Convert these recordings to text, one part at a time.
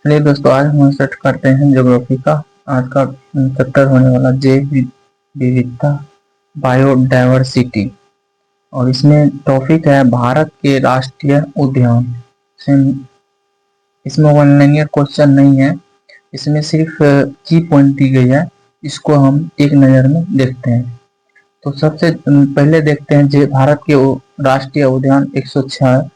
चलिए दोस्तों, आज हम सेट करते हैं ज्योग्राफी का। आज का चैप्टर होने वाला जैव विविधता, बायोडायवर्सिटी। और इसमें टॉपिक है भारत के राष्ट्रीय उद्यान। इसमें वन लाइनर क्वेश्चन नहीं है, इसमें सिर्फ की पॉइंट दी गई है। इसको हम एक नज़र में देखते हैं। तो सबसे पहले देखते हैं जो भारत के राष्ट्रीय उद्यान 106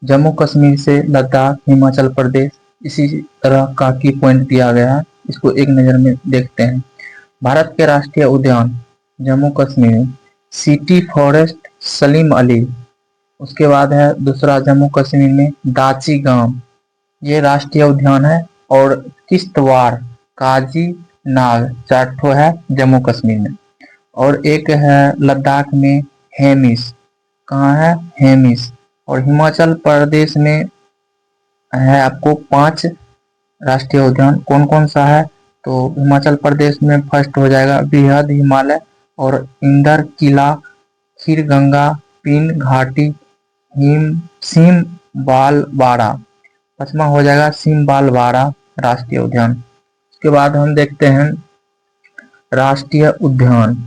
जम्मू कश्मीर से लद्दाख, हिमाचल प्रदेश, इसी तरह का की पॉइंट दिया गया है। इसको एक नज़र में देखते हैं। भारत के राष्ट्रीय उद्यान जम्मू कश्मीर, सिटी फॉरेस्ट सलीम अली। उसके बाद है दूसरा जम्मू कश्मीर में दाची गांव, ये राष्ट्रीय उद्यान है। और किश्तवाड़, काजी नाग, चार ठो है जम्मू कश्मीर में। और एक है लद्दाख में हेमिस, कहाँ है हेमिस। और हिमाचल प्रदेश में है आपको 5 राष्ट्रीय उद्यान। कौन कौन सा है तो हिमाचल प्रदेश में फर्स्ट हो जाएगा बृहद हिमालय और इंदर किला, खीर गंगा, पिन घाटी, हिम सिम बालवाड़ा। 5वां हो जाएगा सिम बालवाड़ा राष्ट्रीय उद्यान। उसके बाद हम देखते हैं राष्ट्रीय उद्यान।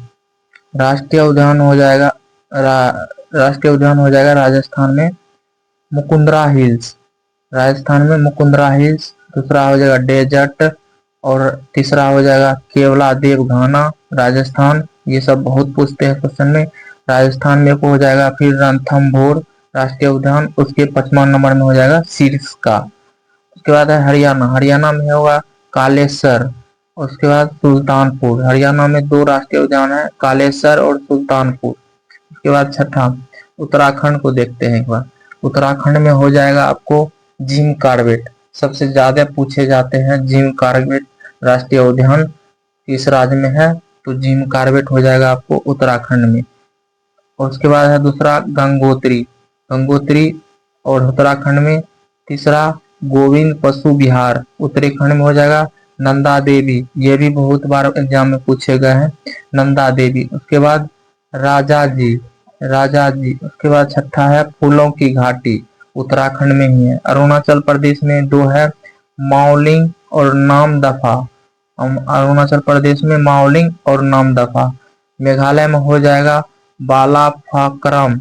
राष्ट्रीय उद्यान हो जाएगा राष्ट्रीय उद्यान हो जाएगा राजस्थान में मुकुंदरा हिल्स। राजस्थान में मुकुंदरा हिल्स। दूसरा हो जाएगा डेजर्ट। और तीसरा हो जाएगा केवला देव घाना राजस्थान। ये सब बहुत पूछते हैं क्वेश्चन में। राजस्थान में को हो जाएगा फिर रणथंभौर राष्ट्रीय उद्यान। उसके 5वां नंबर में हो जाएगा सिरस्का। उसके बाद है हरियाणा। हरियाणा में होगा कालेसर। उसके बाद सुल्तानपुर। हरियाणा में 2 राष्ट्रीय उद्यान है, कालेसर और सुल्तानपुर। उसके बाद छठा उत्तराखंड को देखते हैं एक बार। उत्तराखंड में हो जाएगा आपको जिम कार्बेट। सबसे ज्यादा पूछे जाते हैं जिम कार्बेट राष्ट्रीय उद्यान किस राज्य में है, तो जिम कार्बेट हो जाएगा आपको उत्तराखंड में। और उसके बाद है दूसरा गंगोत्री। गंगोत्री और उत्तराखंड में। तीसरा गोविंद पशु विहार उत्तराखंड में हो जाएगा। नंदा देवी, ये भी बहुत बार एग्जाम में पूछे गए हैं, नंदा देवी। उसके बाद राजा जी, राजा जी। उसके बाद छठा है फूलों की घाटी, उत्तराखंड में ही है। अरुणाचल प्रदेश में 2 है, माओलिंग और नामदफा। अरुणाचल प्रदेश में माओलिंग और नामदफा। मेघालय में हो जाएगा बालाफाक्रम,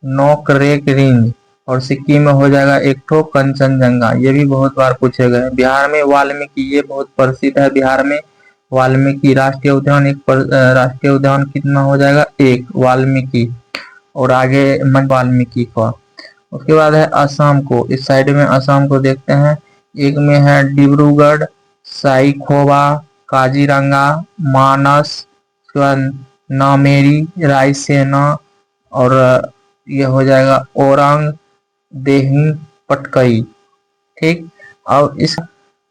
नोकरेक रेंज। और सिक्किम में हो जाएगा एक ठो कंचनजंगा। ये भी बहुत बार पूछे गए। बिहार में वाल्मीकि, ये बहुत प्रसिद्ध है बिहार में वाल्मीकि राष्ट्रीय उद्यान। एक राष्ट्रीय उद्यान कितना हो जाएगा, एक वाल्मीकि। और आगे मन वाल्मीकि का। उसके बाद है असम को, इस साइड में असम को देखते हैं। एक में है डिब्रूगढ़, साईखोवा, काजीरंगा, मानस। उसके बाद नामेरी, रायसेना। और ये हो जाएगा ओरंग देही पटकई। ठीक। अब इस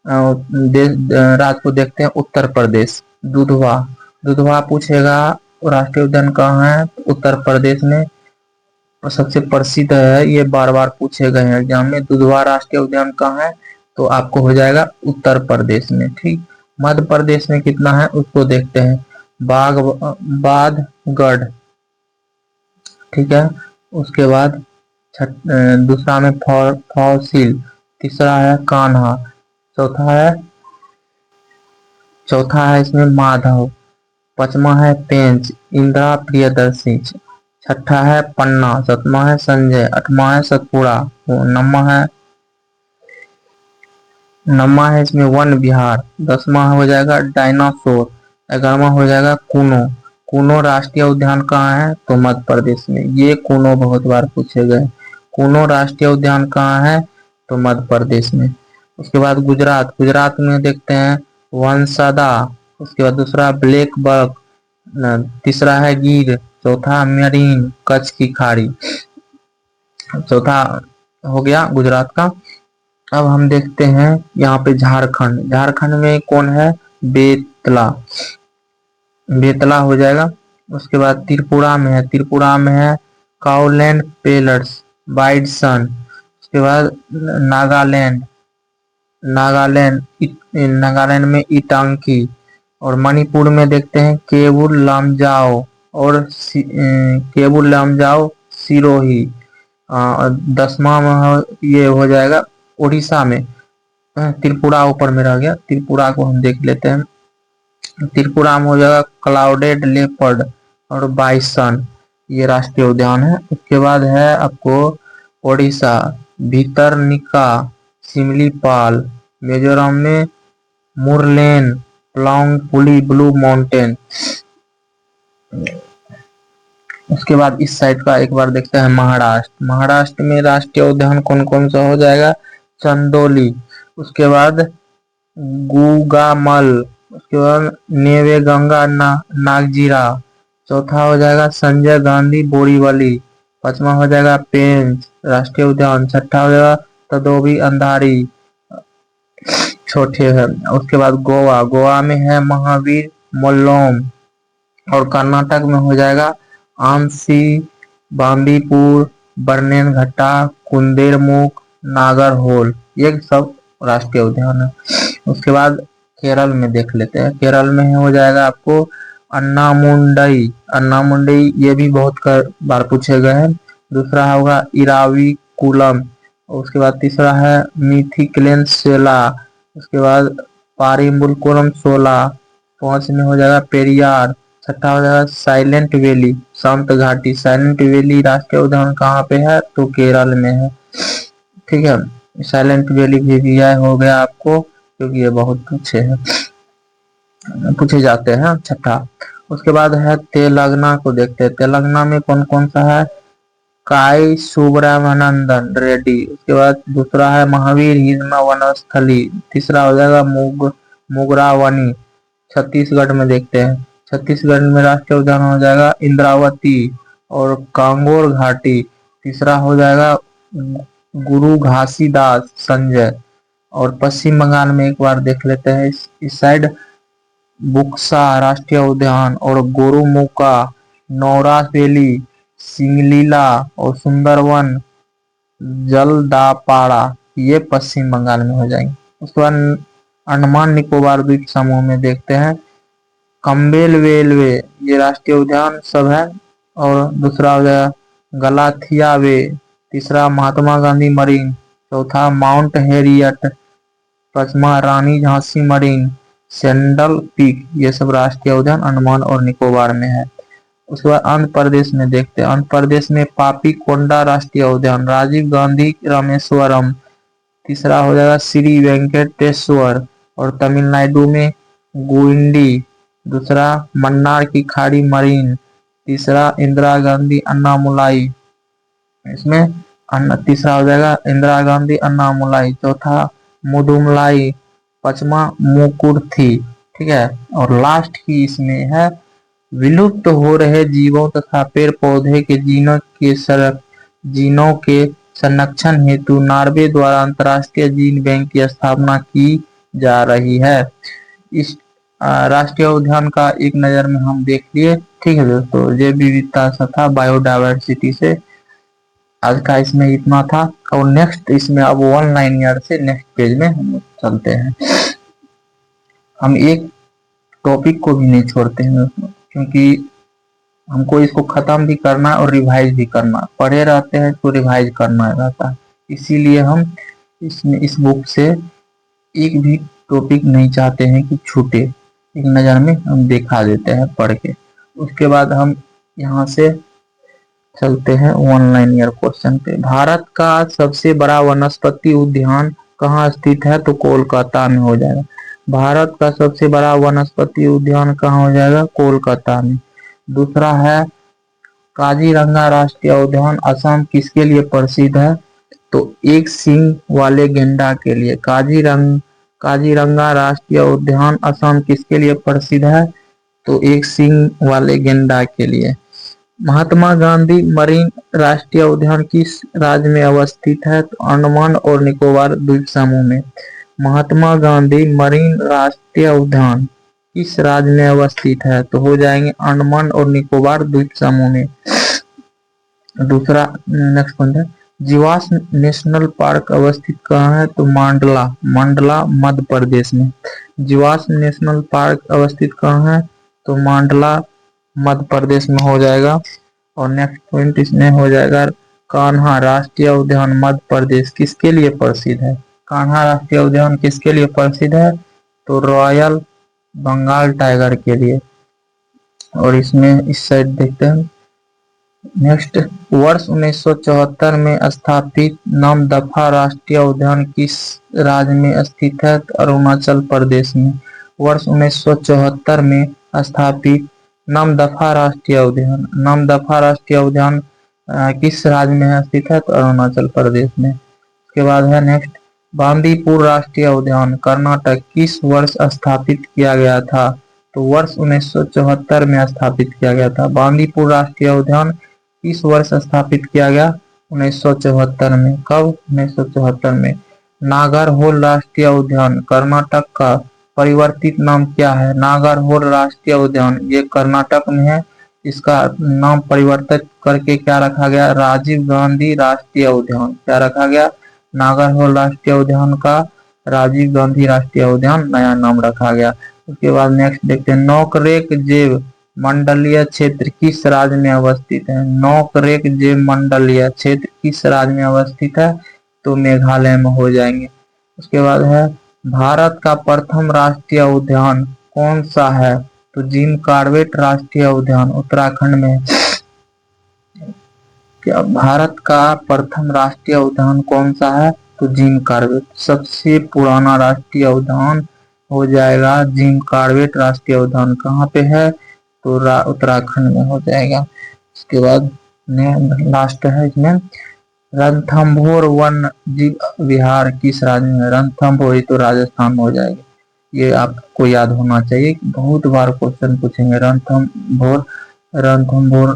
राज्य को देखते हैं उत्तर प्रदेश। दुधवा, दुधवा पूछेगा राष्ट्रीय उद्यान कहाँ है, उत्तर प्रदेश में। और सबसे प्रसिद्ध है, ये बार बार पूछे गए हैं एग्जाम में। दुधवा राष्ट्रीय उद्यान कहाँ है, तो आपको हो जाएगा उत्तर प्रदेश में। ठीक। मध्य प्रदेश में कितना है उसको देखते हैं। बाधगढ़, ठीक है। उसके बाद दूसरा में फॉसिल। तीसरा है कान्हा। चौथा है इसमें माधव। 5वां है पेंच, इंदिरा प्रियदर्शी। छठा है पन्ना। 7वां है संजय। 8वां है सतपुड़ा। 9वां है इसमें वन विहार। 10वां हो जाएगा डायनासोर। 11वां हो जाएगा कूनो। कूनो राष्ट्रीय उद्यान कहाँ है, तो मध्य प्रदेश में। ये कूनो बहुत बार पूछे गए। कूनो राष्ट्रीय उद्यान कहाँ है, तो मध्य प्रदेश में। उसके बाद गुजरात। गुजरात में देखते हैं वंसदा। उसके बाद दूसरा ब्लैक बक। तीसरा है गिर। चौथा मेरीन, कच्छ की खाड़ी। चौथा हो गया गुजरात का। अब हम देखते हैं यहाँ पे झारखंड। झारखंड में कौन है, बेतला। बेतला हो जाएगा। उसके बाद त्रिपुरा में है। त्रिपुरा में है काउलैंड पेलर्स बाइडसन। उसके बाद नागालैंड। नागालैंड में इटांकी। और मणिपुर में देखते हैं केवुल लामजाओ और केवुल लामजाओ सिरोही। 10वां में ये हो जाएगा उड़ीसा में त्रिपुरा ऊपर में रह गया, त्रिपुरा को हम देख लेते हैं। त्रिपुरा में हो जाएगा क्लाउडेड लेपर्ड और बाइसन, ये राष्ट्रीय उद्यान है। उसके बाद है आपको ओडिशा भितरनिका सिमलीपाल, मिजोरम में मुरलेन प्लांग पुली ब्लू माउंटेन। उसके बाद इस साइड का एक बार देखते हैं महाराष्ट्र। महाराष्ट्र में राष्ट्रीय उद्यान कौन कौन सा हो जाएगा, चंदोली, उसके बाद गुगामल, उसके बाद नेवे गंगा नागजीरा, चौथा हो जाएगा संजय गांधी बोरीवली, पांचवा हो जाएगा पेंच राष्ट्रीय उद्यान, छठा हो जाएगा तदोबी अंधारी छोटे है। उसके बाद गोवा, गोवा में है महावीर मोल्लोम, और कर्नाटक में हो जाएगा आमसी बांदीपुर बरनेन घट्टा कुंदेरमुख नागरहोल, ये सब राष्ट्रीय उद्यान है। उसके बाद केरल में देख लेते हैं। केरल में हो जाएगा आपको अन्नामुंडई, अन्नामुंडई ये भी बहुत बार पूछे गए हैं। दूसरा होगा इराविकुलम, उसके बाद तीसरा है मिथिक्लेनसेला, उसके बाद पारिम्बुलकुलम 16, पांच में हो जाएगा पेरियार, छठा हो जाएगा साइलेंट वैली शांत घाटी। साइलेंट वैली राष्ट्रीय उद्यान कहाँ पे है, तो केरल में है। ठीक है, साइलेंट वैली भी हो गया आपको, क्योंकि ये बहुत पूछे जाते हैं। छठा, उसके बाद है तेलंगाना को देखते हैं। तेलंगाना में कौन कौन सा है, काई सुब्रमण्यन रेड्डी, उसके बाद दूसरा है महावीर हिजमा वनस्थली, तीसरा हो जाएगा मुगरावनी। छत्तीसगढ़ में देखते हैं। छत्तीसगढ़ में राष्ट्रीय उद्यान हो जाएगा इंद्रावती और कांगोर घाटी, तीसरा हो जाएगा गुरु घासीदास संजय। और पश्चिम बंगाल में एक बार देख लेते हैं इस साइड, बुक्सा राष्ट्रीय उद्यान और गोरुमुका, नौरास वैली, सिंगलीला और सुंदरवन जलदापाड़ा, ये पश्चिम बंगाल में हो जाएंगे। उसके बाद अंडमान निकोबार द्वीप समूह में देखते हैं कंबेल वेलवे, ये राष्ट्रीय उद्यान सब है। और दूसरा हो जाएगा गलाथिया वे, तीसरा महात्मा गांधी मरीन, चौथा माउंट हैरियट, पांचवा रानी झांसी मरीन, सैंडल पीक, ये सब राष्ट्रीय उद्यान अंडमान और निकोबार में है। उसके बाद आंध्र प्रदेश में देखते हैं। आंध्र प्रदेश में पापी कोंडा राष्ट्रीय उद्यान, राजीव गांधी रामेश्वरम, तीसरा हो जाएगा श्री वेंकटेश्वर। और तमिलनाडु में गुंडी, दूसरा मन्नार की खाड़ी मरीन, तीसरा इंदिरा गांधी अन्नामुलाई, इसमें तीसरा हो जाएगा इंदिरा गांधी अन्नामुलाई, चौथा मुदुमलाई, पांचवा मुकुर्थी। ठीक है, और लास्ट की इसमें है विलुप्त हो रहे जीवों तथा पेड़ पौधे के जीनों के संरक्षण हेतु नॉर्वे द्वारा अंतरराष्ट्रीय जीन बैंक की स्थापना की जा रही है। इस राष्ट्रीय उद्यान का एक नजर में हम देख लिए। ठीक है दोस्तों, जैव विविधता तथा बायोडायवर्सिटी से आज का इसमें इतना था। और नेक्स्ट इसमें अब 1 लाइनर से नेक्स्ट पेज में हम चलते हैं। हम एक टॉपिक को भी नहीं छोड़ते हैं क्योंकि हमको इसको खत्म भी करना है और रिवाइज भी करना, पढ़े रहते हैं तो रिवाइज करना रहता है। इसीलिए हम इसमें इस बुक से एक भी टॉपिक नहीं चाहते हैं कि छूटे, एक नज़र में हम दिखा देते हैं पढ़ के। उसके बाद हम यहाँ से चलते हैं 1 लाइनर क्वेश्चन पे। भारत का सबसे बड़ा वनस्पति उद्यान कहाँ स्थित है, तो कोलकाता में हो जाएगा। भारत का सबसे बड़ा वनस्पति उद्यान कहाँ हो जाएगा, कोलकाता में। दूसरा है काजीरंगा राष्ट्रीय उद्यान असम किसके लिए प्रसिद्ध है, तो एक सींग वाले गेंडा के लिए। काजीरंगा राष्ट्रीय उद्यान असम किसके लिए प्रसिद्ध है, तो एक सींग वाले गेंडा के लिए। महात्मा गांधी मरीन राष्ट्रीय उद्यान किस राज्य में अवस्थित है, तो अंडमान और निकोबार द्वीप समूह में। महात्मा गांधी मरीन राष्ट्रीय उद्यान किस राज्य में अवस्थित है, तो हो जाएंगे अंडमान और निकोबार द्वीप समूह में। दूसरा नेक्स्ट पॉइंट है जीवास नेशनल पार्क अवस्थित कहाँ है, तो मांडला मध्य प्रदेश में। जीवास नेशनल पार्क अवस्थित कहाँ है, तो मांडला मध्य प्रदेश में हो जाएगा। और नेक्स्ट पॉइंट इसमें हो जाएगा कान्हा राष्ट्रीय उद्यान मध्य प्रदेश किसके लिए प्रसिद्ध है, कान्हा राष्ट्रीय उद्यान किसके लिए प्रसिद्ध है? तो रॉयल बंगाल टाइगर के लिए। और इसमें इस साइड देखते हैं नेक्स्ट, वर्ष 1974 में स्थापित नामदफा राष्ट्रीय उद्यान किस राज्य में स्थित है? अरुणाचल प्रदेश में। वर्ष 1974 में स्थापित नामदफा राष्ट्रीय उद्यान, नामदफा राष्ट्रीय उद्यान किस राज्य में स्थित है? तो अरुणाचल प्रदेश में। उसके बाद है नेक्स्ट, बांदीपुर राष्ट्रीय उद्यान कर्नाटक किस वर्ष स्थापित किया गया था? तो वर्ष 1974 में स्थापित किया गया था। बांदीपुर राष्ट्रीय उद्यान किस वर्ष स्थापित किया गया? 1974 में। कब? 1974 में। नागरहोल राष्ट्रीय उद्यान कर्नाटक का परिवर्तित नाम क्या है? नागरहोल राष्ट्रीय उद्यान ये कर्नाटक में है, इसका नाम परिवर्तित करके क्या रखा गया? राजीव गांधी राष्ट्रीय उद्यान। क्या रखा गया? नागरहोल राष्ट्रीय उद्यान का राजीव गांधी राष्ट्रीय उद्यान नया नाम रखा गया। उसके बाद नेक्स्ट देखते हैं, नोकरेक जैव मंडलीय क्षेत्र किस राज्य में अवस्थित है? नोकरेक जैव मंडलीय क्षेत्र किस राज्य में अवस्थित है? तो मेघालय में हो जाएंगे। उसके बाद है, भारत का प्रथम राष्ट्रीय उद्यान कौन सा है? तो जिम कॉर्बेट राष्ट्रीय उद्यान उत्तराखंड में। क्या भारत का प्रथम राष्ट्रीय उद्यान कौन सा है? तो जिम कॉर्बेट। सबसे पुराना राष्ट्रीय उद्यान हो जाएगा जिम कॉर्बेट राष्ट्रीय उद्यान। कहाँ पे है? तो उत्तराखंड में हो जाएगा। उसके बाद लास्ट है इसमें, रणथंभौर वन जीव विहार किस राज्य में है? रणथंभौर तो राजस्थान में हो जाएगी। ये आपको याद होना चाहिए, बहुत बार क्वेश्चन पूछेंगे। रणथंभौर रणथंभौर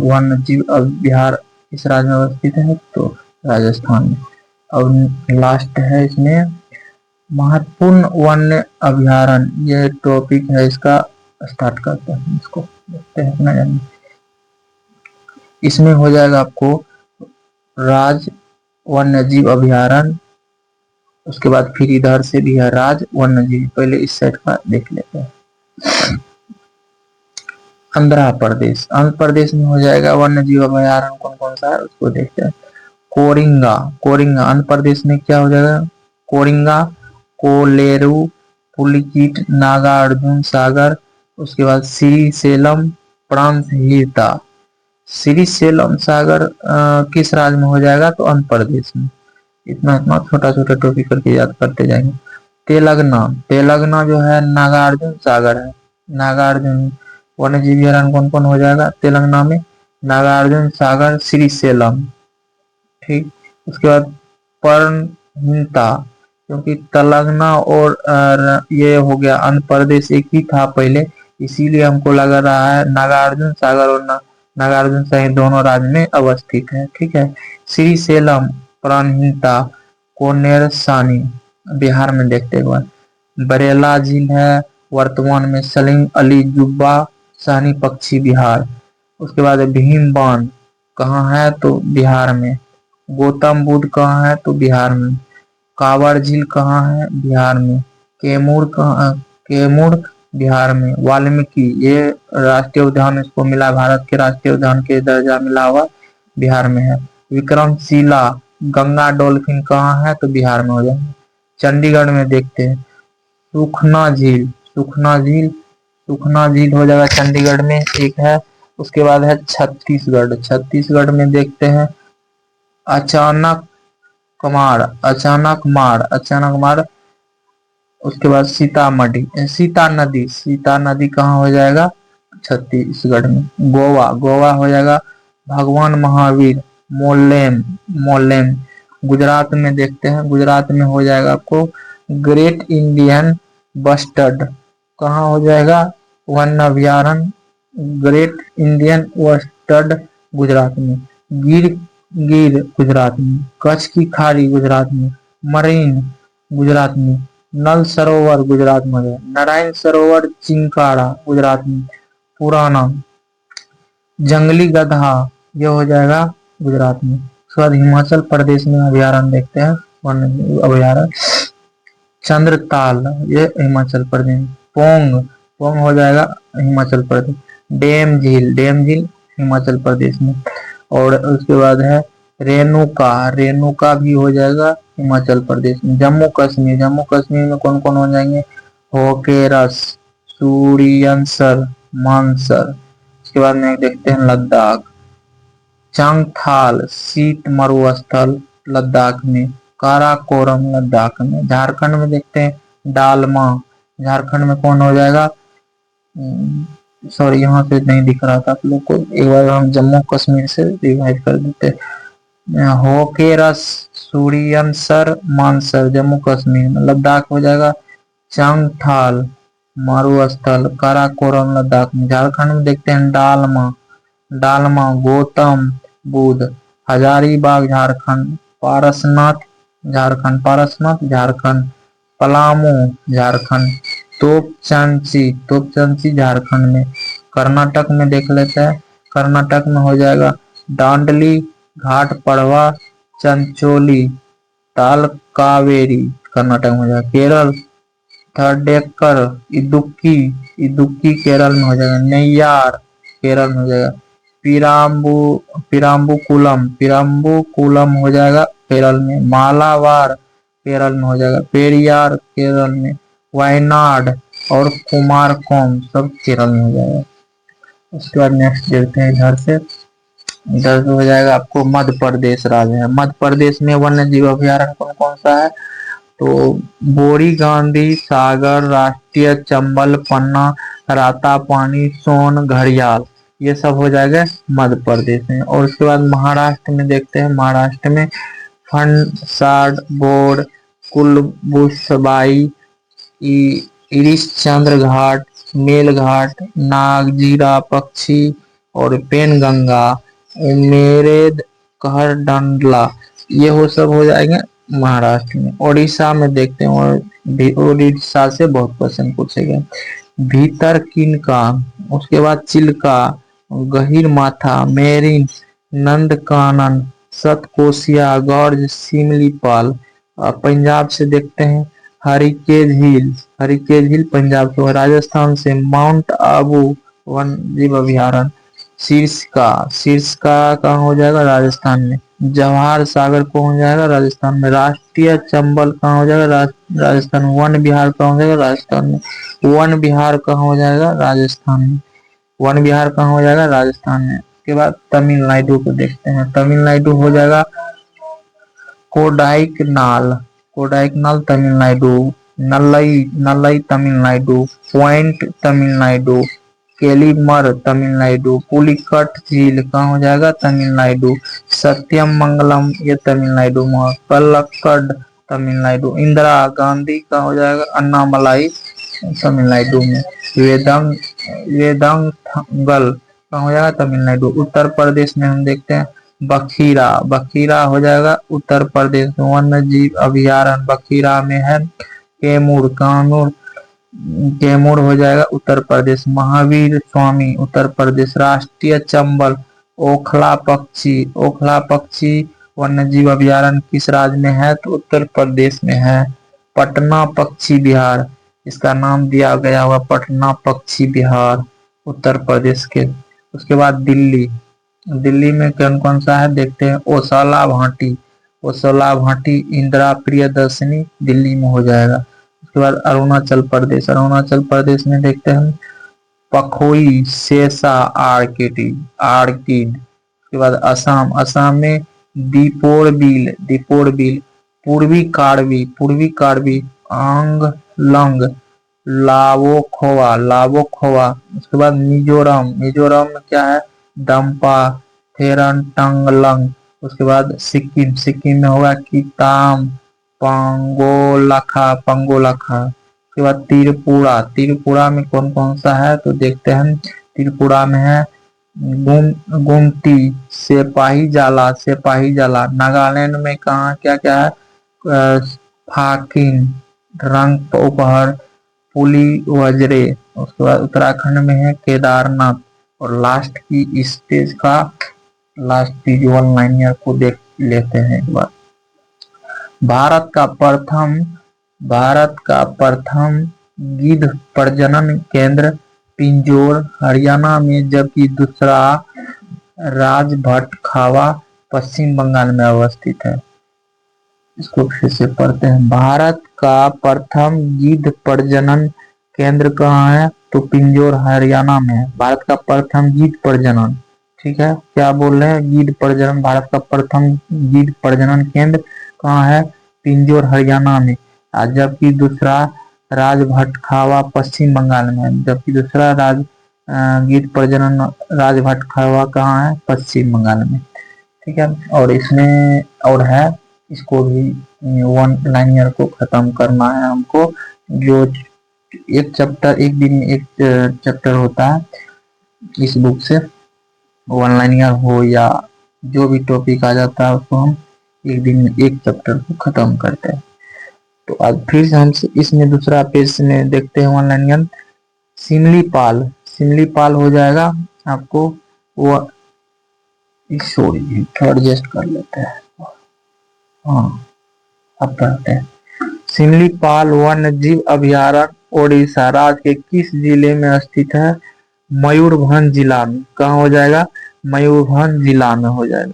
वन जीव विहार किस राज्य में अवस्थित है? तो राजस्थान में। और लास्ट है इसमें, महत्वपूर्ण वन्य अभयारण्य, ये टॉपिक है इसका, स्टार्ट करते हैं इसको, देखते हैं अपना जानिए। इसमें हो जाएगा आपको राज वन्य जीव अभयारण्य, उसके बाद फिर इधर से भी है राज वन्य जीव। पहले इस सेट का देख लेते हैं। आंध्र प्रदेश, आंध्र प्रदेश में हो जाएगा वन्य जीव अभयारण्य कौन कौन सा है उसको देखते हैं। कोरिंगा, कोरिंगा आंध्र प्रदेश में क्या हो जाएगा? कोरिंगा, कोलेरू, पुलिकिट, नागार्जुन सागर, उसके बाद श्रीशैलम, प्राणहिता। श्रीशैलम सागर किस राज्य में हो जाएगा? तो आंध्र प्रदेश में। इतना इतना छोटा छोटा टॉपिक करके याद करते जाएंगे। तेलंगाना, तेलंगाना जो है नागार्जुन सागर है। नागार्जुन वन्य जीव अभयारण्य कौन कौन हो जाएगा तेलंगाना में? नागार्जुन सागर, श्रीशैलम। ठीक, उसके बाद पर्णहिंता, क्योंकि तेलंगाना और ये हो गया आंध्र प्रदेश एक ही था पहले, इसीलिए हमको लग रहा है नागार्जुन सागर और नागार्जुन सागर दोनों राज्य में अवस्थित है। ठीक है, श्रीशैलम, प्राणहिंता, कोनेरसानी बिहार में देखते हैं। बरेला झील है वर्तमान में सलीम अली जुब्बा साहनी पक्षी बिहार। उसके बाद भीम बांध कहाँ है? तो बिहार में। गौतम बुद्ध कहाँ है? तो बिहार में। कांवड़ झील कहाँ है? बिहार में। कैमूर कहाँ? कैमूर बिहार में। वाल्मीकि, ये राष्ट्रीय उद्यान इसको मिला, भारत के राष्ट्रीय उद्यान के दर्जा मिला हुआ बिहार में है। विक्रमशिला गंगा डॉल्फिन कहाँ है? तो बिहार में हो जाएगा। चंडीगढ़ में देखते हैं सुखना झील, सुखना झील, सुखना झील हो जाएगा चंडीगढ़ में एक है। उसके बाद है छत्तीसगढ़, छत्तीसगढ़ में देखते हैं अचानक कमार, अचानक मार, अचानक मार। उसके बाद सीतामढ़ी, सीता नदी, सीता नदी कहाँ हो जाएगा? छत्तीसगढ़ में। गोवा, गोवा हो जाएगा भगवान महावीर मोलेम, मोलेम। गुजरात में देखते हैं, गुजरात में हो जाएगा आपको ग्रेट इंडियन बस्टर्ड, कहाँ हो जाएगा? वन अभयारण्य ग्रेट इंडियन बस्टर्ड गुजरात में। गिर, गिर गुजरात में। कच्छ की खाड़ी गुजरात में। मरीन गुजरात में। नल सरोवर गुजरात में है। नारायण सरोवर चिंकारा गुजरात में। पुराना जंगली गधा ये हो जाएगा गुजरात में। उसके बाद हिमाचल प्रदेश में अभयारण्य देखते हैं, वन अभयारण्य चंद्रताल ये हिमाचल प्रदेश। पोंग, पोंग हो जाएगा हिमाचल प्रदेश। डेम झील, डेम झील हिमाचल प्रदेश में। और उसके बाद है रेणुका, रेणुका भी हो जाएगा हिमाचल प्रदेश में। जम्मू कश्मीर, जम्मू कश्मीर में कौन कौन हो जाएंगे, होकेरस, सूरियंसर, मानसर। उसके बाद में देखते हैं लद्दाख, चंगथाल शीत मरुस्थल लद्दाख में, काराकोरम लद्दाख में। झारखंड में देखते हैं डालमा, झारखंड में कौन हो जाएगा, सॉरी यहाँ से नहीं दिख रहा था आप लोग को, एक बार हम जम्मू कश्मीर से रिवाइज कर देते हैं। होकेरस, सूरियंसर, मानसर जम्मू कश्मीर में। लद्दाख हो जाएगा चंगथाल मरुस्थल, काराकोरम लद्दाख में। झारखंड में देखते हैं डालमा, डालमा गौतम बुद्ध, हजारीबाग झारखंड, पारसनाथ झारखंड, पारसनाथ झारखंड, पलामू झारखंड, तोपचांची, तोपचांची झारखंड में। कर्नाटक में देख लेते हैं, कर्नाटक में हो जाएगा दांडली, घाट पड़वा, चंचोली, ताल कावेरी कर्नाटक में हो जाएगा। केरल थर्डेकर, इदुक्की, इदुक्की केरल में हो जाएगा। नैयार केरल में हो जाएगा। पिराम्बुकुलम, पिराम्बुकुलम हो जाएगा केरल में। मालाबार केरल में हो जाएगा। पेरियार केरल में। वायनाड और कुमारकोम सब केरल में हो जाएगा। उसके बाद नेक्स्ट देखते हैं इधर से, इधर से हो जाएगा आपको मध्य प्रदेश राज्य है। मध्य प्रदेश में वन्य जीव अभयारण्य कौन कौन सा है, तो बोरी गांधी, सागर, राष्ट्रीय चंबल, पन्ना, रातापानी, सोन, घड़ियाल, ये सब हो जाएगा मध्य प्रदेश में। और उसके बाद महाराष्ट्र में देखते हैं, महाराष्ट्र में फनसाड, बोर्ड, कुलबुसबाई, इरिशचंद्र घाट, मेलघाट, नागजीरा पक्षी और पेनगंगा, मेरेद, कहरडंडला, ये वो सब हो जाएंगे महाराष्ट्र में। उड़ीसा में देखते हैं, और उड़ीसा से बहुत क्वेश्चन पूछे गए। भीतर किनका, उसके बाद चिल्का, गहीर माथा, मेरिन, नंदकानन, सतकोशिया, गौर्ज, सिमलीपाल। पंजाब से देखते हैं हरिकेज हिल, हरिकेज हिल पंजाब से। राजस्थान से माउंट आबू वन जीव अभयारण्य। शीर्षका, शीर्षका कहाँ हो जाएगा, राजस्थान में। जवाहर सागर को हो जाएगा राजस्थान में। राष्ट्रीय चंबल कहाँ हो जाएगा, राजस्थान में। वन विहार कहाँ हो जाएगा, राजस्थान में। वन विहार कहाँ हो जाएगा, राजस्थान में। वन विहार कहाँ हो जाएगा, राजस्थान में। उसके बाद तमिलनाडु को देखते हैं, तमिलनाडु हो जाएगा कोडाइकनाल, कोडाइकनाल तमिलनाडु। नलई, नलई तमिलनाडु। पॉइंट तमिलनाडु। केलीमर तमिलनाडु। पुलिकट झील कहाँ हो जाएगा, तमिलनाडु। सत्यम मंगलम ये तमिलनाडु में। पलक्कड तमिलनाडु। इंदिरा गांधी कहाँ हो जाएगा, अन्नामलाई तमिलनाडु में। वेदंग, वेदंगल कहाँ हो जाएगा, तमिलनाडु। उत्तर प्रदेश में हम देखते हैं बखीरा, बखीरा हो जाएगा उत्तर प्रदेश में। वन्य जीव अभयारण्य बखीरा में है। कैमूर, कानूर, कैमूर हो जाएगा उत्तर प्रदेश। महावीर स्वामी उत्तर प्रदेश। राष्ट्रीय चंबल, ओखला पक्षी, ओखला पक्षी वन्य जीव अभयारण्य किस राज्य में है, तो उत्तर प्रदेश में है। पटना पक्षी विहार, इसका नाम दिया गया हुआ पटना पक्षी विहार उत्तर प्रदेश के। उसके बाद दिल्ली, दिल्ली में कौन कौन सा है देखते हैं। ओसला भाटी, ओसला भाटी, इंदिरा प्रियदर्शनी दिल्ली में हो जाएगा। उसके बाद अरुणाचल प्रदेश, अरुणाचल प्रदेश में देखते हैं पखोई, शेषा, आर्किड, आर्किड। उसके बाद असम, असम में दीपोर बिल, दीपोर बिल। पूर्वी कार्बी, पूर्वी कार्बी, आंग लंग, लावो खोवा, लावो खोवा। उसके बाद मिजोरम, मिजोरम में क्या है, दम्पा, थेरन टंगलंग। उसके बाद सिक्किम, सिक्किम में होगा किताम, पंगोलखा, पंगोलखा। उसके बाद त्रिपुरा, त्रिपुरा में कौन कौन सा है तो देखते हैं। त्रिपुरा में है गुमटी, सिपाही जाला, सिपाही जाला। नागालैंड में कहाँ क्या क्या है, फाकिन, रंग उपहर, पुली वज्रे। उसके बाद उत्तराखंड में है केदारनाथ। और लास्ट की स्टेज का लास्ट विजुअल लाइनर को देख लेते हैं एक बार। भारत का प्रथम, भारत का प्रथम गिद्ध प्रजनन केंद्र पिंजौर हरियाणा में, जबकि दूसरा राजभट खावा पश्चिम बंगाल में अवस्थित है। इसको फिर से पढ़ते हैं। भारत का प्रथम गिद्ध प्रजनन केंद्र कहाँ है? तो पिंजौर हरियाणा में है। भारत का प्रथम गिद्ध प्रजनन, ठीक है, क्या बोल रहे हैं? गिद्ध प्रजनन, भारत का प्रथम गिद्ध प्रजनन केंद्र कहाँ है? पिंजौर हरियाणा में। जबकि दूसरा राजभटखावा पश्चिम बंगाल में है। जबकि दूसरा गिद्ध प्रजनन राजभटखावा कहाँ है? पश्चिम बंगाल में, ठीक है। और इसमें और है, इसको भी वन लाइनर को खत्म करना है हमको। जो एक चैप्टर, एक दिन में एक चैप्टर होता है इस बुक से, वन लाइनर हो या जो भी टॉपिक आ जाता है उसको हम एक दिन में एक चैप्टर को खत्म करते हैं। तो आज फिर से हम इसमें दूसरा पेज में देखते हैं वन लाइनर। सिमलीपाल, सिमलीपाल हो जाएगा आपको वो, सॉरी एडजस्ट कर लेते हैं। हाँ, अब पढ़ते हैं। सिमलीपाल वन्य जीव अभयारण्य ओडिशा राज्य के किस जिले में स्थित है? मयूरभंज जिला में। कहाँ हो जाएगा? मयूरभंज जिला में हो जाएगा।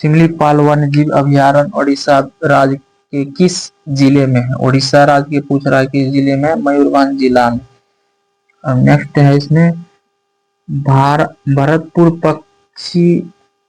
सिमलीपाल वन्य जीव अभयारण्य ओडिशा राज्य के किस जिले में है? ओडिशा राज्य के पूछ रहा है किस जिले में? मयूरभंज जिला में। नेक्स्ट है इसमें भरतपुर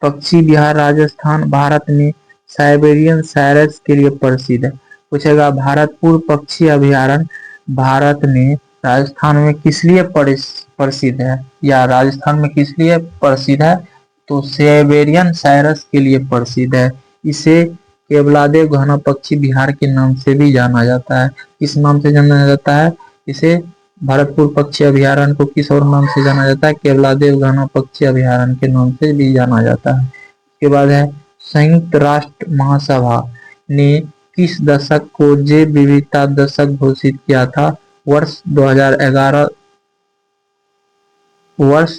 पक्षी विहार राजस्थान भारत में साइबेरियन साइरस के लिए प्रसिद्ध है। पूछेगा भरतपुर पक्षी अभयारण्य भारत में राजस्थान में किस लिए प्रसिद्ध है, या राजस्थान में किस लिए प्रसिद्ध है? तो साइबेरियन साइरस के लिए प्रसिद्ध है। इसे केवलादेव घना पक्षी विहार के नाम से भी जाना जाता है। किस नाम से जाना जाता है इसे? भरतपुर पक्षी अभयारण्य को किस और नाम से जाना जाता है? केवलादेव घना पक्षी अभयारण्य के नाम से भी जाना जाता है। इसके बाद है संयुक्त राष्ट्र महासभा ने किस दशक को जैव विविधता दशक घोषित किया था? वर्ष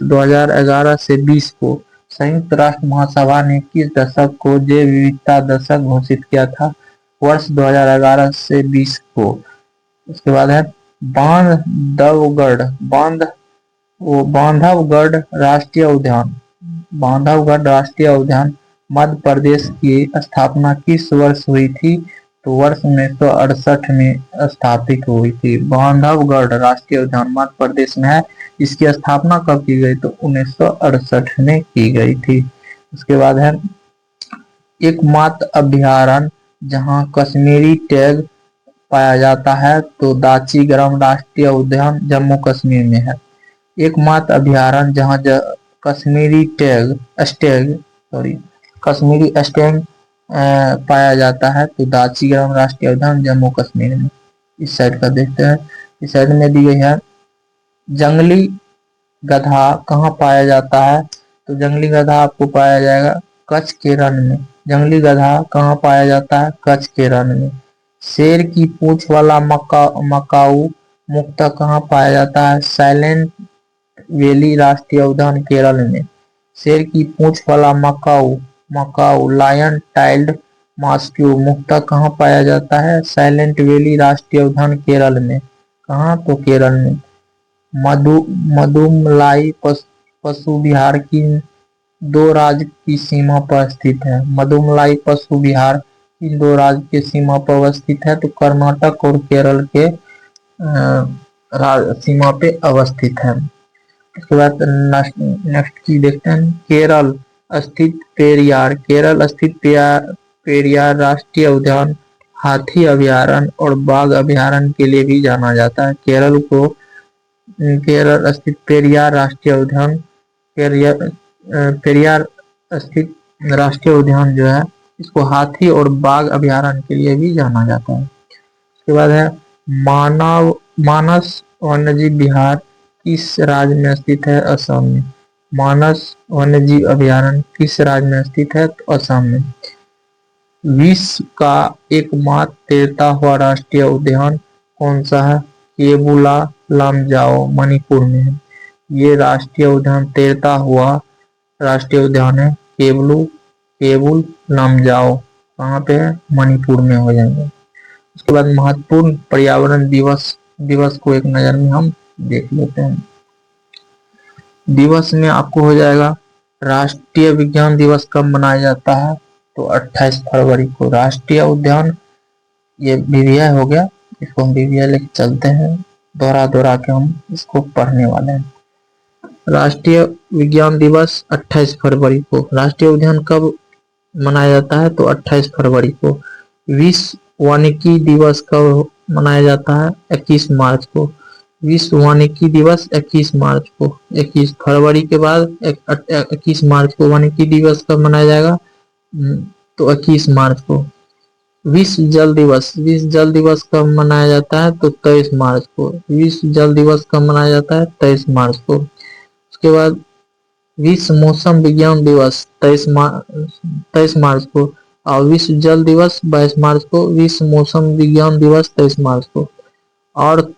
2011 से 20 को संयुक्त राष्ट्र महासभा ने किस दशक को जैव विविधता दशक घोषित किया था? वर्ष 2011 से 20 को। उसके बाद है बांधवगढ़ राष्ट्रीय उद्यान। बांधवगढ़ राष्ट्रीय उद्यान मध्य प्रदेश की स्थापना किस वर्ष हुई थी? तो वर्ष 1968 में स्थापित हुई थी। बांधवगढ़ राष्ट्रीय उद्यान मध्य प्रदेश में है। इसकी स्थापना कब की गई? तो 1968 में की गई थी। उसके बाद है एकमात्र अभयारण्य जहां कश्मीरी टैग पाया जाता है, तो दाची-गरम राष्ट्रीय उद्यान जम्मू कश्मीर में है। एकमात्र अभयारण्य जहां कश्मीरी स्टैग पाया जाता है, तो दाची-गरम राष्ट्रीय उद्यान जम्मू कश्मीर में। इस साइड का देखते हैं। इस साइड में दी गई है जंगली गधा कहाँ पाया जाता है? तो जंगली गधा आपको पाया जाएगा कच्छ के रण में। जंगली गधा कहाँ पाया जाता है? कच्छ के रण में। शेर की पूंछ वाला मकाऊ मुक्ता कहाँ पाया जाता है? साइलेंट वैली राष्ट्रीय उद्यान केरल में। शेर की पूंछ वाला मकाऊ लायन टाइल्ड मास्क्यू मुक्ता कहाँ पाया जाता है? साइलेंट वैली राष्ट्रीय उद्यान केरल में। कहाँ? तो केरल में। मदुमलाई पशु विहार की दो राज्य की सीमा पर स्थित है। मदुमलाई पशु विहार इन दो राज्य के सीमा पर अवस्थित है, तो कर्नाटक और केरल के सीमा पे अवस्थित है। उसके बाद नेक्स्ट की देखते हैं केरल स्थित पेरियार राष्ट्रीय उद्यान हाथी अभयारण्य और बाघ अभयारण्य के लिए भी जाना जाता है। केरल स्थित पेरियार राष्ट्रीय उद्यान पेरियार स्थित राष्ट्रीय उद्यान जो है इसको हाथी और बाघ अभयारण्य के लिए भी जाना जाता है। उसके बाद है मानस वन्यजीव विहार किस राज्य में स्थित है? असम में। मानस वन्यजीव अभयारण्य किस राज्य में स्थित है? तो असम में। विश्व का एकमात्र तैरता हुआ राष्ट्रीय उद्यान कौन सा है? केबुला लामजाओ मणिपुर में है। ये राष्ट्रीय उद्यान तैरता हुआ राष्ट्रीय उद्यान है केबुल लामजाओ। कहाँ पे है? मणिपुर में हो जाएंगे। उसके बाद महत्वपूर्ण पर्यावरण दिवस को एक नजर में हम देख लेते हैं। दिवस में आपको हो जाएगा राष्ट्रीय विज्ञान दिवस कब मनाया जाता है? तो 28 फरवरी को। राष्ट्रीय उद्यान, ये बीवीआई हो गया, इसको हम बीवीआई लेके चलते हैं, दोहरा दोहरा के हम इसको पढ़ने वाले हैं। राष्ट्रीय विज्ञान दिवस 28 फरवरी को। राष्ट्रीय उद्यान कब मनाया जाता है? तो 28 फरवरी को। विश्व वानिकी दिवस कब मनाया जाता है? 21 मार्च को। विश्व वानिकी दिवस 21 मार्च को। 21 फरवरी के बाद 21 मार्च को वानिकी दिवस कब मनाया जाएगा? तो 21 मार्च को। विश्व जल दिवस, विश्व जल दिवस कब मनाया जाता है? तो 23 मार्च को। विश्व जल दिवस कब मनाया जाता है? 23 मार्च को। उसके बाद विश्व मौसम विज्ञान दिवस 23 मार्च को। और विश्व जल दिवस 22 मार्च को। विश्व मौसम विज्ञान दिवस 23 मार्च को। अर्थ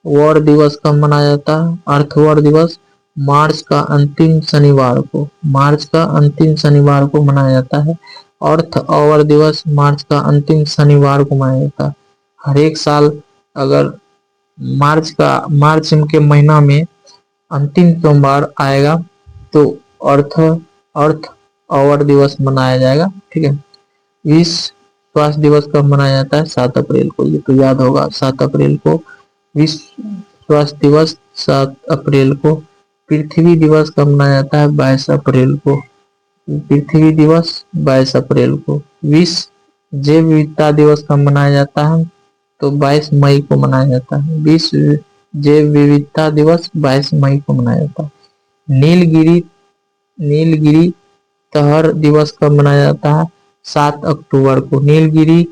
वॉर दिवस कब मनाया जाता है? अर्थ वॉर दिवस मार्च का अंतिम शनिवार को। मार्च का अंतिम शनिवार को मनाया जाता है। अर्थ आवर दिवस मार्च का अंतिम शनिवार को मनाया जाता है। हर एक साल अगर मार्च के महीना में अंतिम सोमवार आएगा तो अर्थ आवर दिवस मनाया जाएगा। ठीक है। विश्व स्वास्थ्य दिवस कब मनाया जाता है? 7 अप्रैल को। ये तो याद होगा, 7 अप्रैल को विश्व स्वास्थ्य दिवस 7 अप्रैल को। पृथ्वी दिवस कब मनाया जाता है? 22 अप्रैल को। पृथ्वी दिवस 22 अप्रैल को। विश्व जैव विविधता दिवस कब मनाया जाता है? तो 22 मई को मनाया जाता है। विश्व जैव विविधता दिवस 22 मई को मनाया जाता है। नीलगिरी तहर दिवस कब मनाया जाता है? 7 अक्टूबर को। नीलगिरी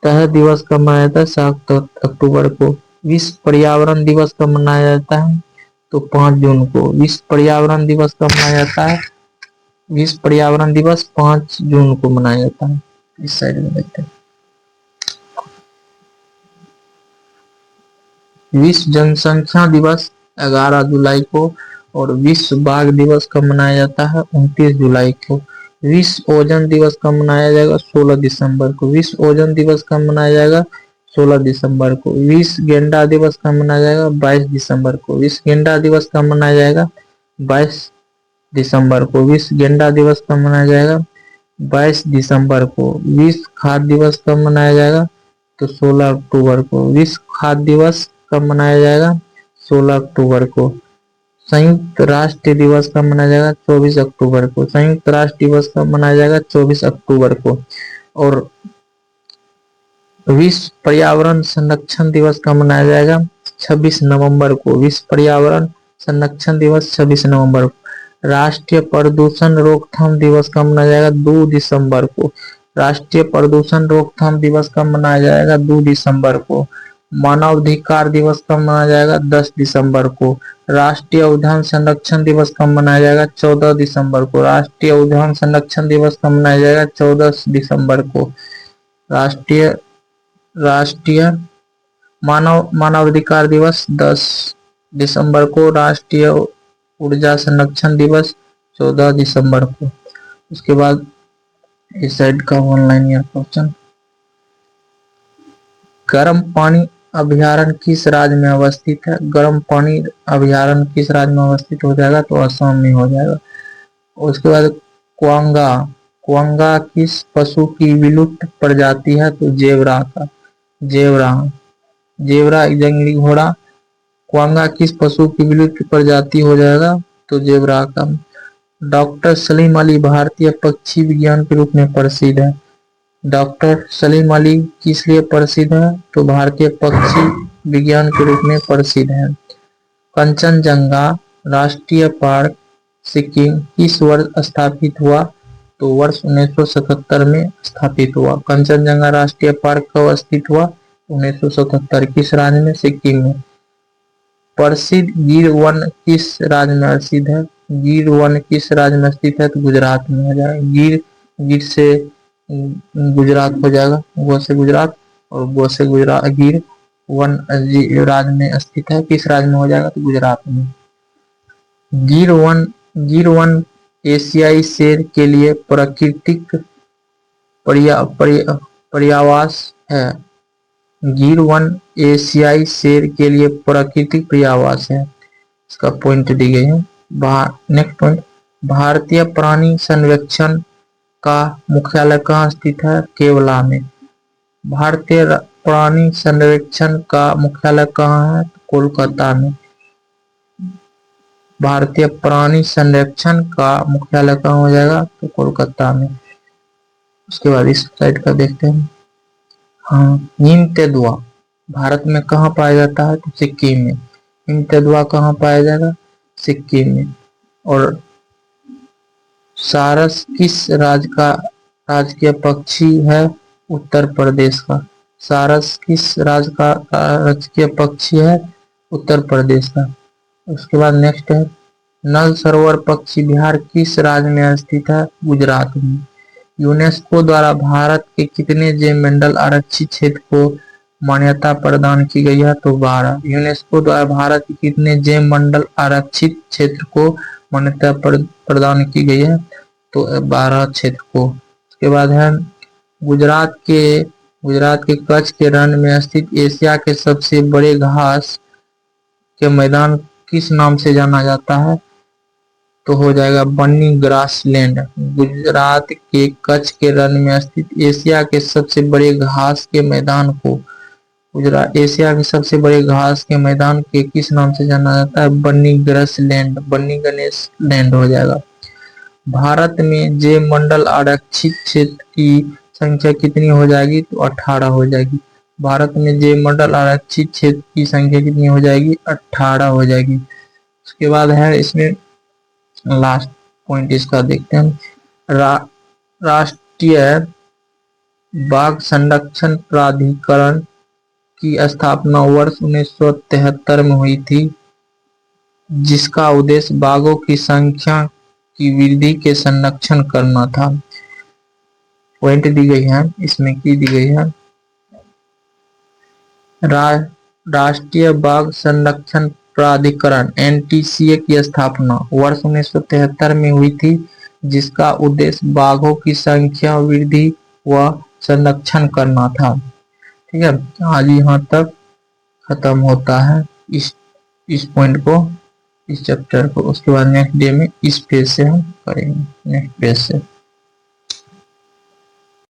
तहर दिवस कब मनाया जाता है? 7 अक्टूबर को। विश्व पर्यावरण दिवस कब मनाया जाता है? तो 5 जून को। विश्व पर्यावरण दिवस कब मनाया जाता है? विश्व पर्यावरण दिवस 5 जून को मनाया जाता है। इस साइड में देखते हैं। विश्व जनसंख्या दिवस 11 जुलाई को। और विश्व बाघ दिवस कब मनाया जाता है? 29 जुलाई को। विश्व ओजोन दिवस कब मनाया जाएगा? 16 दिसंबर को। विश्व ओजोन दिवस कब मनाया जाएगा? 16 दिसंबर को। विश्व गेंडा दिवस कब मनाया जाएगा? 22 दिसंबर को। विश्व गेंडा दिवस कब मनाया जाएगा? 22 दिसंबर को। विश्व गेंडा दिवस कब मनाया जाएगा? 22 दिसंबर को। विश्व खाद्य दिवस कब मनाया जाएगा? तो 16 अक्टूबर को। विश्व खाद्य दिवस कब मनाया जाएगा? 16 अक्टूबर को। संयुक्त राष्ट्र दिवस कब मनाया जाएगा? 24 अक्टूबर को। संयुक्त राष्ट्र दिवस कब मनाया जाएगा? 24 अक्टूबर को। और विश्व पर्यावरण संरक्षण दिवस कब मनाया जाएगा? 26 नवंबर को। विश्व पर्यावरण संरक्षण दिवस 26 नवंबर को। राष्ट्रीय प्रदूषण रोकथाम दिवस कब मनाया जाएगा? 2 दिसंबर को। राष्ट्रीय प्रदूषण रोकथाम दिवस कब मनाया जाएगा? 2 दिसंबर को। मानवाधिकार दिवस कब मनाया जाएगा? 10 दिसंबर को। राष्ट्रीय उद्यान संरक्षण दिवस कब मनाया जाएगा? 14 दिसंबर को। राष्ट्रीय उद्यान संरक्षण दिवस कब मनाया जाएगा? 14 दिसंबर को। राष्ट्रीय मानवाधिकार दिवस 10 दिसंबर को। राष्ट्रीय ऊर्जा संरक्षण दिवस 14 दिसंबर को। उसके बाद इस साइड का ऑनलाइन या क्वेश्चन, गर्म पानी अभ्यारण्य किस राज्य में अवस्थित है? गर्म पानी अभ्यारण्य किस राज्य में अवस्थित हो जाएगा? तो असम में हो जाएगा। उसके बाद क्वांगा किस पशु की विलुप्त प्रजाति है? तो जेबरा का। जेबरा एक जंगली घोड़ा। क्वांगा किस पशु की विलुप्त प्रजाति हो जाएगा? तो जेबरा का। डॉक्टर सलीम अली भारतीय पक्षी विज्ञान के रूप में प्रसिद्ध है। डॉक्टर सलीम अली किस लिए प्रसिद्ध है? तो भारतीय पक्षी विज्ञान के रूप में प्रसिद्ध है। कंचनजंगा राष्ट्रीय पार्क सिक्किम किस वर्ष स्थापित हुआ? तो वर्ष 1977 में स्थापित हुआ। कंचनजंगा राष्ट्रीय पार्क कब स्थित हुआ? 1977। किस राज्य में? सिक्किम में। प्रसिद्ध गिर वन किस राज्य में स्थित है? गिर वन किस राज्य में स्थित है? तो गुजरात में हो जाएगा। गिर से गुजरात हो जाएगा, गो से गुजरात, और गो से गुजरात। गिर वन राज्य में स्थित है। किस राज्य में हो जाएगा? तो गुजरात में। गिर वन एशियाई शेर के लिए प्राकृतिक पर्यावास है। गिर वन एशियाई शेर के लिए प्राकृतिक पर्यावास है। इसका पॉइंट दी गई है। नेक्स्ट पॉइंट, भारतीय प्राणी सर्वेक्षण का मुख्यालय कहाँ स्थित है? केवला में। भारतीय प्राणी सर्वेक्षण का मुख्यालय कहाँ है? कोलकाता में। भारतीय प्राणी संरक्षण का मुख्यालय कहाँ हो जाएगा? तो कोलकाता में। उसके बाद इस साइड का देखते हैं। हाँ, नीम तेंदुआ भारत में कहाँ पाया जाता है? तो सिक्किम में। नीम तेंदुआ कहाँ पाया जाएगा? सिक्किम में। और सारस किस राज्य का राजकीय पक्षी है? उत्तर प्रदेश का। सारस किस राज्य का राजकीय पक्षी है? उत्तर प्रदेश का। उसके बाद नेक्स्ट है, नल सरोवर पक्षी विहार किस राज्य में स्थित है? गुजरात में। यूनेस्को द्वारा भारत के कितने जैव मंडल आरक्षित क्षेत्र को मान्यता प्रदान की गई है? तो 12। यूनेस्को द्वारा भारत के कितने जैव मंडल आरक्षित क्षेत्र को मान्यता प्रदान की गई है? तो 12 क्षेत्र को। उसके बाद है, गुजरात के कच्छ के रण में स्थित एशिया के सबसे बड़े घास के मैदान किस नाम से जाना जाता है? तो हो जाएगा बन्नी ग्रासलैंड। गुजरात के कच्छ के रण में स्थित एशिया के सबसे बड़े घास के मैदान को एशिया के सबसे बड़े घास के मैदान के किस नाम से जाना जाता है? बन्नी ग्रासलैंड। बन्नी गणेश लैंड हो जाएगा। भारत में जैव मंडल आरक्षित क्षेत्र की संख्या कितनी हो जाएगी? तो 18 हो जाएगी। भारत में जैव मंडल आरक्षित क्षेत्र की संख्या कितनी हो जाएगी? 18 हो जाएगी। उसके बाद है इसमें लास्ट पॉइंट इसका देखते हैं। राष्ट्रीय बाघ संरक्षण प्राधिकरण की स्थापना वर्ष 1973 में हुई थी, जिसका उद्देश्य बाघों की संख्या की वृद्धि के संरक्षण करना था। पॉइंट दी गई है इसमें, की दी गई है, राष्ट्रीय बाघ संरक्षण प्राधिकरण एनटीसीए की स्थापना वर्ष 1973 में हुई थी, जिसका उद्देश्य बाघों की संख्या वृद्धि व संरक्षण करना था। ठीक है, आज यहाँ तक खत्म होता है इस पॉइंट को, इस चैप्टर को। उसके बाद नेक्स्ट डे में इस पेज से हम करेंगे, नेक्स्ट पेज से।